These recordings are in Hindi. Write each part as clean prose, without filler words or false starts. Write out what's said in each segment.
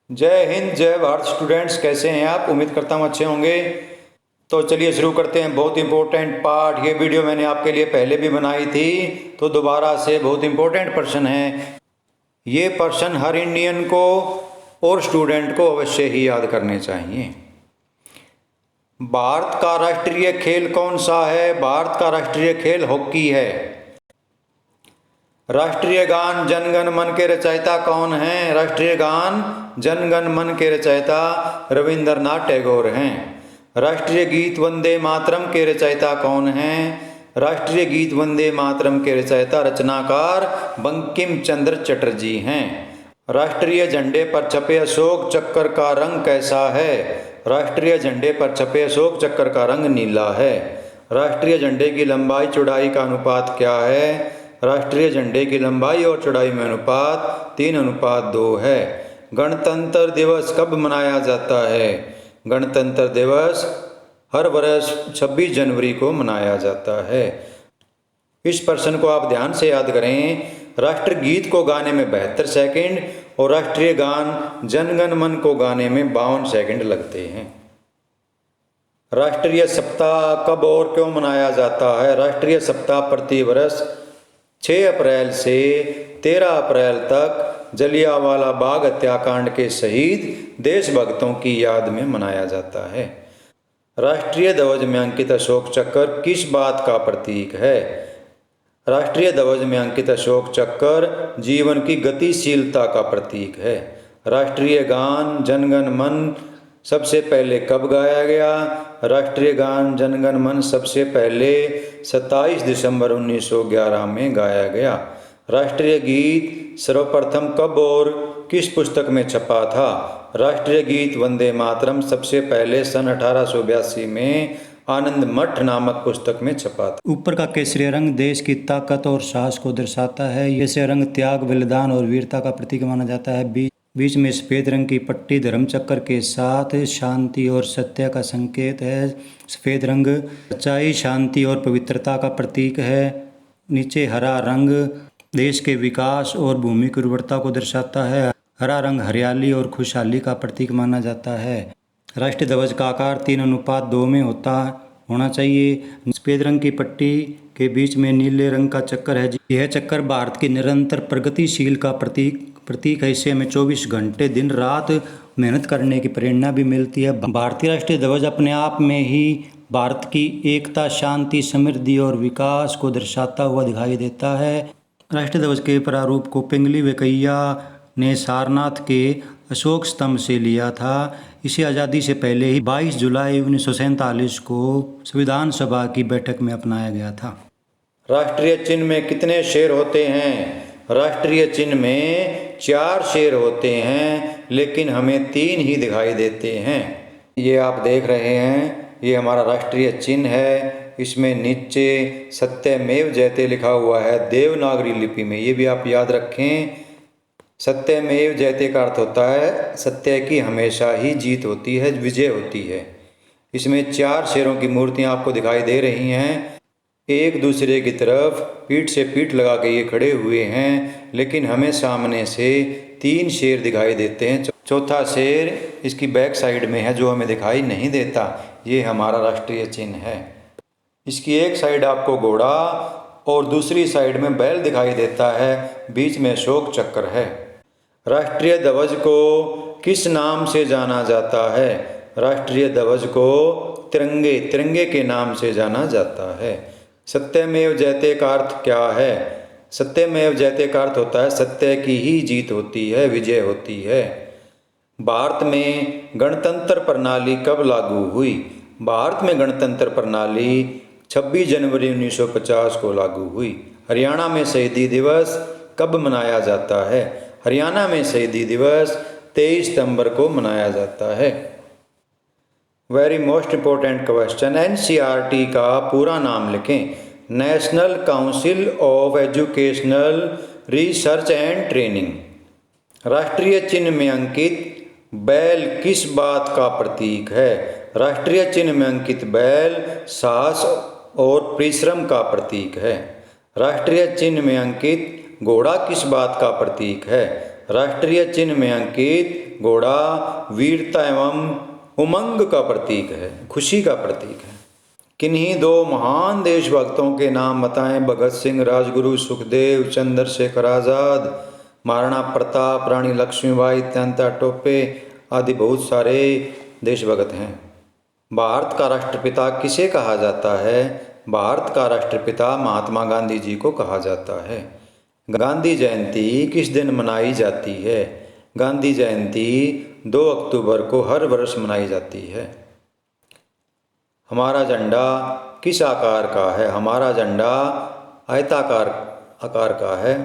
जय हिंद, जय भारत स्टूडेंट्स। कैसे हैं आप? उम्मीद करता हूँ अच्छे होंगे। तो चलिए शुरू करते हैं। बहुत इंपॉर्टेंट पार्ट, ये वीडियो मैंने आपके लिए पहले भी बनाई थी, तो दोबारा से बहुत इंपॉर्टेंट प्रश्न है। ये प्रश्न हर इंडियन को और स्टूडेंट को अवश्य ही याद करने चाहिए। भारत का राष्ट्रीय खेल कौन सा है? भारत का राष्ट्रीय खेल हॉकी है। राष्ट्रीय गान जन गण मन के रचयिता कौन हैं? राष्ट्रीय गान जन गण मन के रचयिता रविंद्रनाथ टैगोर हैं। राष्ट्रीय गीत वंदे मातरम के रचयिता कौन हैं? राष्ट्रीय गीत वंदे मातरम के रचयिता रचनाकार बंकिम चंद्र चटर्जी हैं। राष्ट्रीय झंडे पर छपे अशोक चक्र का रंग कैसा है? राष्ट्रीय झंडे पर छपे अशोक चक्र का रंग नीला है। राष्ट्रीय झंडे की लंबाई चौड़ाई का अनुपात क्या है? राष्ट्रीय झंडे की लंबाई और चौड़ाई में अनुपात 3:2 है। गणतंत्र दिवस कब मनाया जाता है? गणतंत्र दिवस हर वर्ष 26 जनवरी को मनाया जाता है। इस प्रश्न को आप ध्यान से याद करें। राष्ट्रगीत को गाने में 72 सेकंड और राष्ट्रीय गान जन गण मन को गाने में 52 सेकंड लगते हैं। राष्ट्रीय सप्ताह कब और क्यों मनाया जाता है? राष्ट्रीय सप्ताह प्रति वर्ष 6 अप्रैल से 13 अप्रैल तक जलियांवाला बाग हत्याकांड के शहीद देशभक्तों की याद में मनाया जाता है। राष्ट्रीय ध्वज में अंकित अशोक चक्र किस बात का प्रतीक है? राष्ट्रीय ध्वज में अंकित अशोक चक्र जीवन की गतिशीलता का प्रतीक है। राष्ट्रीय गान जन गण मन सबसे पहले कब गाया गया? राष्ट्रीय गान जन गण मन सबसे पहले 27 दिसंबर 1911 में गाया गया। राष्ट्रीय गीत सर्वप्रथम कब और किस पुस्तक में छपा था? राष्ट्रीय गीत वंदे मातरम सबसे पहले सन 1882 में आनंद मठ नामक पुस्तक में छपा था। ऊपर का केसरी रंग देश की ताकत और साहस को दर्शाता है। ये रंग त्याग, बलिदान और वीरता का प्रतीक माना जाता है। बीच में सफ़ेद रंग की पट्टी धर्मचक्र के साथ शांति और सत्य का संकेत है। सफ़ेद रंग सच्चाई, शांति और पवित्रता का प्रतीक है। नीचे हरा रंग देश के विकास और भूमि की उर्वरता को दर्शाता है। हरा रंग हरियाली और खुशहाली का प्रतीक माना जाता है। राष्ट्रीय ध्वज का आकार 3:2 में होना चाहिए। सफ़ेद रंग की पट्टी के बीच में नीले रंग का चक्कर है। यह चक्कर भारत की निरंतर प्रगतिशील का प्रतीक है। इससे हमें 24 घंटे दिन रात मेहनत करने की प्रेरणा भी मिलती है। भारतीय राष्ट्रीय ध्वज अपने आप में ही भारत की एकता, शांति, समृद्धि और विकास को दर्शाता हुआ दिखाई देता है। राष्ट्रीय ध्वज के प्रारूप को पिंगली वेंकैया ने सारनाथ के अशोक स्तंभ से लिया था। इसे आज़ादी से पहले ही 22 जुलाई 1947 को संविधान सभा की बैठक में अपनाया गया था। राष्ट्रीय चिन्ह में कितने शेर होते हैं? राष्ट्रीय चिन्ह में 4 शेर होते हैं, लेकिन हमें 3 ही दिखाई देते हैं। ये आप देख रहे हैं, ये हमारा राष्ट्रीय चिन्ह है। इसमें नीचे सत्यमेव जयते लिखा हुआ है देवनागरी लिपि में। ये भी आप याद रखें। सत्यमेव जयते का अर्थ होता है सत्य की हमेशा ही जीत होती है, विजय होती है। इसमें 4 शेरों की मूर्तियाँ आपको दिखाई दे रही हैं। एक दूसरे की तरफ पीठ से पीठ लगा के ये खड़े हुए हैं, लेकिन हमें सामने से 3 शेर दिखाई देते हैं। चौथा शेर इसकी बैक साइड में है, जो हमें दिखाई नहीं देता। ये हमारा राष्ट्रीय चिन्ह है। इसकी एक साइड आपको घोड़ा और दूसरी साइड में बैल दिखाई देता है। बीच में अशोक चक्र है। राष्ट्रीय ध्वज को किस नाम से जाना जाता है? राष्ट्रीय ध्वज को तिरंगे के नाम से जाना जाता है। सत्यमेव जयते का अर्थ क्या है? सत्यमेव जयते का अर्थ होता है सत्य की ही जीत होती है, विजय होती है। भारत में गणतंत्र प्रणाली कब लागू हुई? भारत में गणतंत्र प्रणाली 26 जनवरी 1950 को लागू हुई। हरियाणा में शहीदी दिवस कब मनाया जाता है? हरियाणा में शहीदी दिवस 23 सितंबर को मनाया जाता है। Very most important question, NCERT का पूरा नाम लिखें। National council of educational research and training. राष्ट्रीय चिन्ह में अंकित बैल किस बात का प्रतीक है? राष्ट्रीय चिन्ह में अंकित बैल साहस और परिश्रम का प्रतीक है। राष्ट्रीय चिन्ह में अंकित घोड़ा किस बात का प्रतीक है? राष्ट्रीय चिन्ह में अंकित घोड़ा वीरता एवं उमंग का प्रतीक है, खुशी का प्रतीक है। किन्हीं दो महान देशभक्तों के नाम बताएं। भगत सिंह, राजगुरु, सुखदेव, चंद्रशेखर आज़ाद, महाराणा प्रताप, रानी लक्ष्मीबाई, तात्या टोपे आदि बहुत सारे देशभक्त हैं। भारत का राष्ट्रपिता किसे कहा जाता है? भारत का राष्ट्रपिता महात्मा गांधी जी को कहा जाता है। गांधी जयंती किस दिन मनाई जाती है? गांधी जयंती 2 अक्टूबर को हर वर्ष मनाई जाती है। हमारा झंडा किस आकार का है? हमारा झंडा आयताकार आकार का है।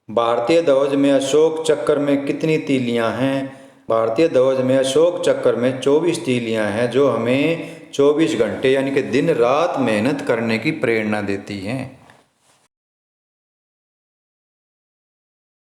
भारतीय ध्वज में अशोक चक्र में कितनी तीलियां हैं? भारतीय ध्वज में अशोक चक्र में 24 तीलियां हैं, जो हमें 24 घंटे यानी कि दिन रात मेहनत करने की प्रेरणा देती हैं।